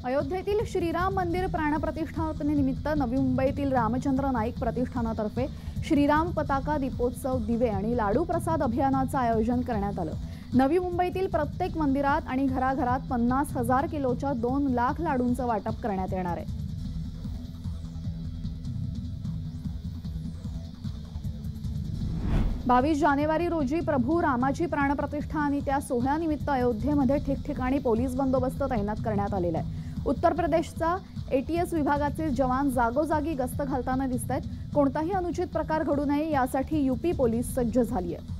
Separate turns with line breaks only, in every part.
अयोध्येतील श्रीराम मंदिर प्राणप्रतिष्ठापनेनिमित्त नवी मुंबईतील रामचंद्र नाईक प्रतिष्ठानातर्फे श्रीराम पताका दीपोत्सव दिवे आणि लाडू प्रसाद अभियानाचं आयोजन करण्यात आलं। नवी मुंबईतील प्रत्येक मंदिरात आणि घराघरात 50,000 किलोच्या 2 लाख लाडूंचं वाटप करण्यात येणार आहे। 22 जानेवारी रोजी प्रभू रामाची प्राणप्रतिष्ठा आणि त्या सोहळ्यानिमित्त अयोध्येमध्ये ठिकठिकाणी पोलीस बंदोबस्त तैनात करण्यात आलेला आहे। उत्तर प्रदेशचा एटीएस विभागाचे जवान जागोजागी गस्त घालताना दिसतात। कोणताही अनुचित प्रकार घडू नये यासाठी यूपी पोलीस सज्ज झाली आहे।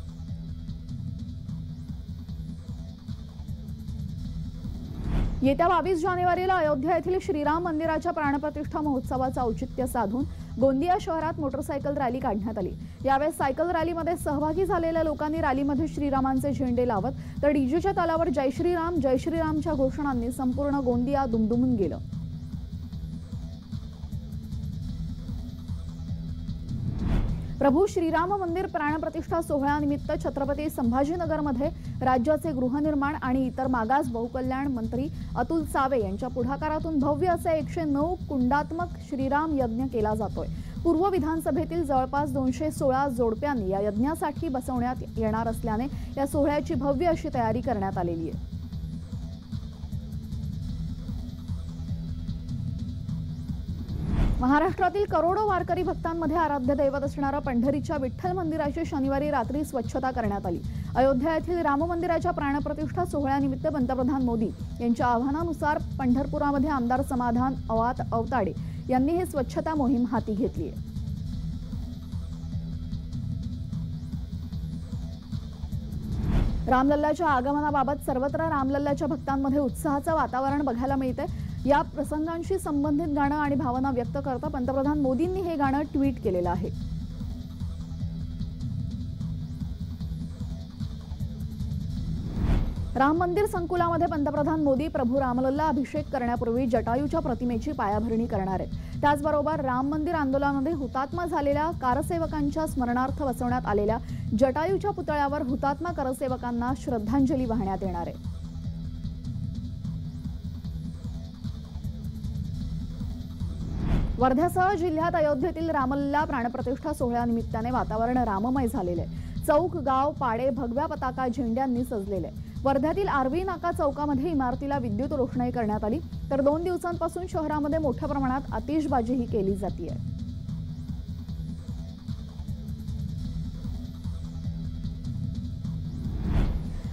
येत्या 22 जानेवारीला अयोध्या येथील श्रीराम मंदिराच्या प्राणप्रतिष्ठा महोत्सवाचं औचित्य साधून गोंदिया शहरात मोटरसायकल रॅली काढण्यात आली। यावेळी सायकल रॅलीमध्ये सहभागी झालेल्या लोकांनी रॅलीमध्ये श्रीरामांचे झेंडे लावत तर डीजेच्या तालावर जय श्रीरामच्या घोषणांनी संपूर्ण गोंदिया दुमदुमून गेलं। प्रभू श्रीराम मंदिर प्राणप्रतिष्ठा सोहळ्यानिमित्त छत्रपती संभाजीनगरमध्ये राज्याचे गृहनिर्माण आणि इतर मागास बहुकल्याण मंत्री अतुल सावे यांच्या पुढाकारातून भव्य असे 109 कुंडात्मक श्रीराम यज्ञ केला जातोय। पूर्व विधानसभेतील जवळपास 216 जोडप्यांनी या यज्ञासाठी बसवण्यात येणार असल्याने या सोहळ्याची भव्य अशी तयारी करण्यात आलेली आहे। महाराष्ट्रातील करोडो वारकरी भक्तांमध्ये आराध्य दैवत असणाऱ्या पंढरीच्या विठ्ठल मंदिराची शनिवारी रात्री स्वच्छता करण्यात आली। अयोध्या येथील राम मंदिराच्या प्राणप्रतिष्ठा सोहळ्यानिमित्त पंतप्रधान मोदी यांच्या आवाहनानुसार पंढरपुरामध्ये आमदार समाधान अवताडे यांनी ही स्वच्छता मोहीम हाती घेतली आहे। रामलल्लाच्या आगमनाबाबत सर्वत्र रामलल्लाच्या भक्तांमध्ये उत्साहाचं वातावरण बघायला मिळते। या प्रसंगांशी संबंधित गाणं आणि भावना व्यक्त करता पंतप्रधान मोदींनी हे गाणं ट्विट केलेलं आहे। राम मंदिर संकुलामध्ये पंतप्रधान मोदी प्रभू रामलल्ला अभिषेक करण्यापूर्वी जटायूच्या प्रतिमेची पायाभरणी करणार आहेत। त्याचबरोबर राम मंदिर आंदोलनामध्ये हुतात्मा झालेल्या कारसेवकांच्या स्मरणार्थ बसवण्यात आलेल्या जटायूच्या पुतळ्यावर हुतात्मा कारसेवकांना श्रद्धांजली वाहण्यात येणार आहे। वर्ध्यासह जिल्ह्यात अयोध्येतील रामलल्ला प्राणप्रतिष्ठा सोहळ्यानिमित्ताने वातावरण राममय झालेले आहे। चौक, गाव, पाडे भगव्या पताका झेंड्यांनी सजलेले आहे। वर्ध्यातील आरवी नाका चौकामध्ये इमारतीला विद्युत रोषणाई करण्यात आली तर 2 दिवसांपासून शहरामध्ये मोठ्या प्रमाणात आतिषबाजीही केली जाते।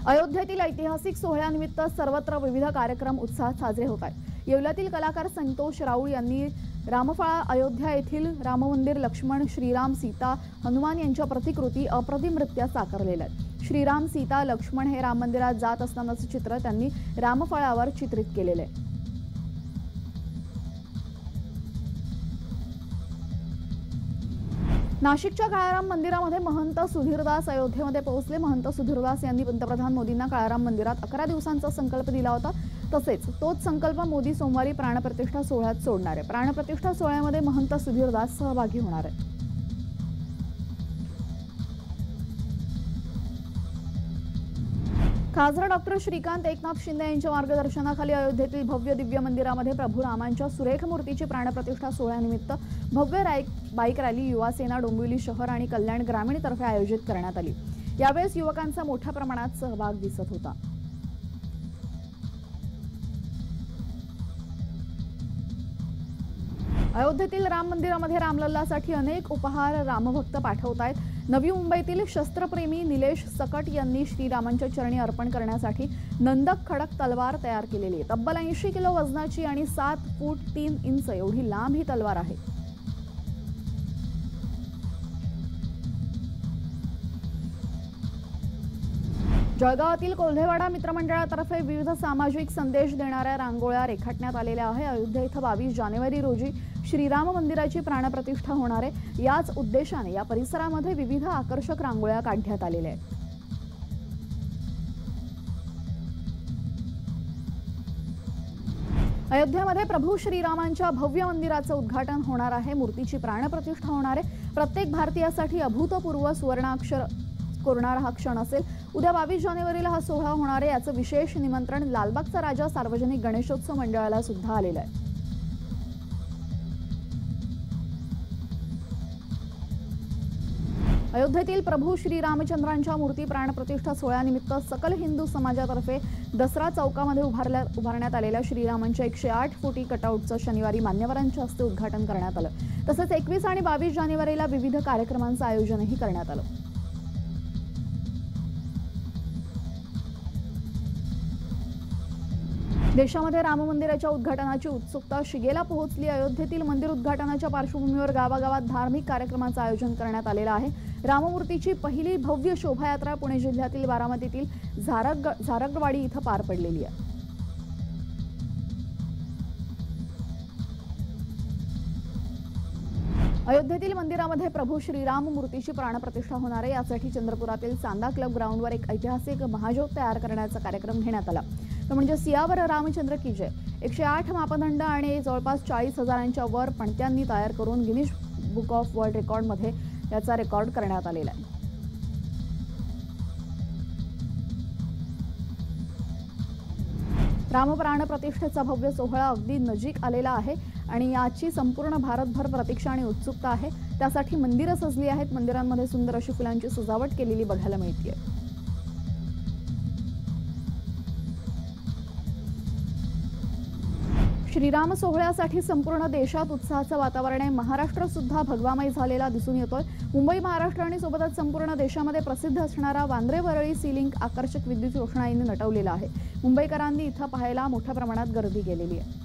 अयोध्येतील ऐतिहासिक सोहळ्यानिमित्त सर्वत्र विविध कार्यक्रम उत्साहात साजरे होत आहेत। येवल्यातील कलाकार संतोष राऊळ यांनी रामफळा अयोध्या येथील राम मंदिर लक्ष्मण, श्रीराम, सीता, हनुमान यांच्या प्रतिकृती अप्रतिमरित्या साकारलेल्या आहेत। श्रीराम, सीता, लक्ष्मण हे राम मंदिरात जात असतानाचे चित्र त्यांनी रामफळावर चित्रित केलेले आहे। नाशिकच्या काळाराम मंदिरामध्ये महंत सुधीरदास अयोध्येमध्ये पोहोचले। महंत सुधीरदास यांनी पंतप्रधान मोदींना काळाराम मंदिरात 11 दिवसांचा संकल्प दिला होता। तसेच तोच संकल्प मोदी सोमवारी प्राणप्रतिष्ठा सोहळ्यात सोडणार आहे। प्राणप्रतिष्ठा सोहळ्यामध्ये महंत सुधीरदास सहभागी होणार आहेत। खासदार डॉक्टर श्रीकांत एकनाथ शिंदे यांच्या मार्गदर्शनाखाली अयोध्येतील भव्य दिव्य मंदिरामध्ये प्रभू रामांच्या सुरेख मूर्तीची प्राणप्रतिष्ठा सोहळ्यानिमित्त भव्य बाईक रॅली युवा सेना डोंबिवली शहर आणि कल्याण ग्रामीण तर्फे आयोजित करण्यात आली। यावेळेस युवकांचा मोठ्या प्रमाणात सहभाग दिसत होता। अयोध्येतील राम मंदिरामध्ये रामलल्लासाठी अनेक उपहार रामभक्त पाठवत आहेत। नवी मुंबईतील शस्त्रप्रेमी निलेश सकट यांनी श्रीरामांच्या चरणी अर्पण करण्यासाठी नंदक खडक तलवार तयार केलेली आहे। तब्बल 80 किलो वजनाची आणि 7 फूट 3 इंच एवढी लांब ही तलवार आहे। जळगावातील कोल्हेवाडा मित्रमंडळातर्फे विविध सामाजिक संदेश देणाऱ्या रांगोळ्या रेखाटण्यात आलेल्या आहे। अयोध्या इथं 22 जानेवारी रोजी श्रीराम मंदिराची प्राणप्रतिष्ठा होणार आहे। याच उद्देशाने या परिसरामध्ये विविध आकर्षक रांगोळ्या काढण्यात आलेल्या आहेत। अयोध्येमध्ये प्रभू श्रीरामांच्या भव्य मंदिराचं उद्घाटन होणार आहे। मूर्तीची प्राणप्रतिष्ठा होणार आहे। प्रत्येक भारतीयासाठी अभूतपूर्व सुवर्णाक्षर कोरणारा हा क्षण असेल। उद्या 22 जानेवारीला हा सोहळा होणार आहे। याचं विशेष निमंत्रण लालबागचा राजा सार्वजनिक गणेशोत्सव मंडळाला सुद्धा आलेलं आहे। अयोध्येतील प्रभू श्रीरामचंद्रांच्या मूर्ती प्राणप्रतिष्ठा सोहळ्यानिमित्त सकल हिंदू समाजातर्फे दसरा चौकामध्ये उभारण्यात आलेल्या श्रीरामांच्या 108 फुटी कटआउटचं शनिवारी मान्यवरांच्या हस्ते उद्घाटन करण्यात आलं। तसंच 21 आणि 22 जानेवारीला विविध कार्यक्रमांचं आयोजनही करण्यात आलं। देशामध्ये राम मंदिराच्या उद्घाटनाची उत्सुकता शिगेला पोहोचली। अयोध्येतील मंदिर उद्घाटनाच्या पार्श्वभूमीवर गावागावात धार्मिक कार्यक्रमांचं आयोजन करण्यात आलेलं आहे। राममूर्तीची पहिली भव्य शोभायात्रा पुणे जिल्ह्यातील बारामतीतील झारगवाडी इथं पार पडलेली आहे। अयोध्येतील मंदिरामध्ये प्रभू श्रीराम मूर्तीची प्राणप्रतिष्ठा होणार आहे। यासाठी चंद्रपुरातील चांदा क्लब ग्राउंडवर एक ऐतिहासिक महाज्योत तयार करण्याचा कार्यक्रम घेण्यात आला। तो म्हणजे सियावर रामचंद्र की जय। 108 मापदंड आणि जवळपास 40,000च्या वर पणत्यांनी तयार करून गिनीज बुक ऑफ वर्ल्ड रेकॉर्डमध्ये याचा रेकॉर्ड करण्यात आलेला आहे। रामप्राण प्रतिष्ठेचा भव्य सोहळा अगदी नजीक आलेला आहे आणि याची संपूर्ण भारतभर प्रतीक्षा आणि उत्सुकता आहे। त्यासाठी मंदिरं सजली आहेत। मंदिरांमध्ये सुंदर अशी फुलांची सजावट केलेली बघायला मिळते। श्रीराम सोहळ्यासाठी संपूर्ण देशात उत्साहाचं वातावरण आहे। महाराष्ट्र सुद्धा भगवामय झालेला दिसून येतोय। मुंबई, महाराष्ट्र आणि सोबतच संपूर्ण देशामध्ये प्रसिद्ध असणारा वांद्रे वरळी सी लिंक आकर्षक विद्युत रोषणाईने नटवलेला आहे। मुंबईकरांनी इथं पाहायला मोठ्या प्रमाणात गर्दी केलेली आहे।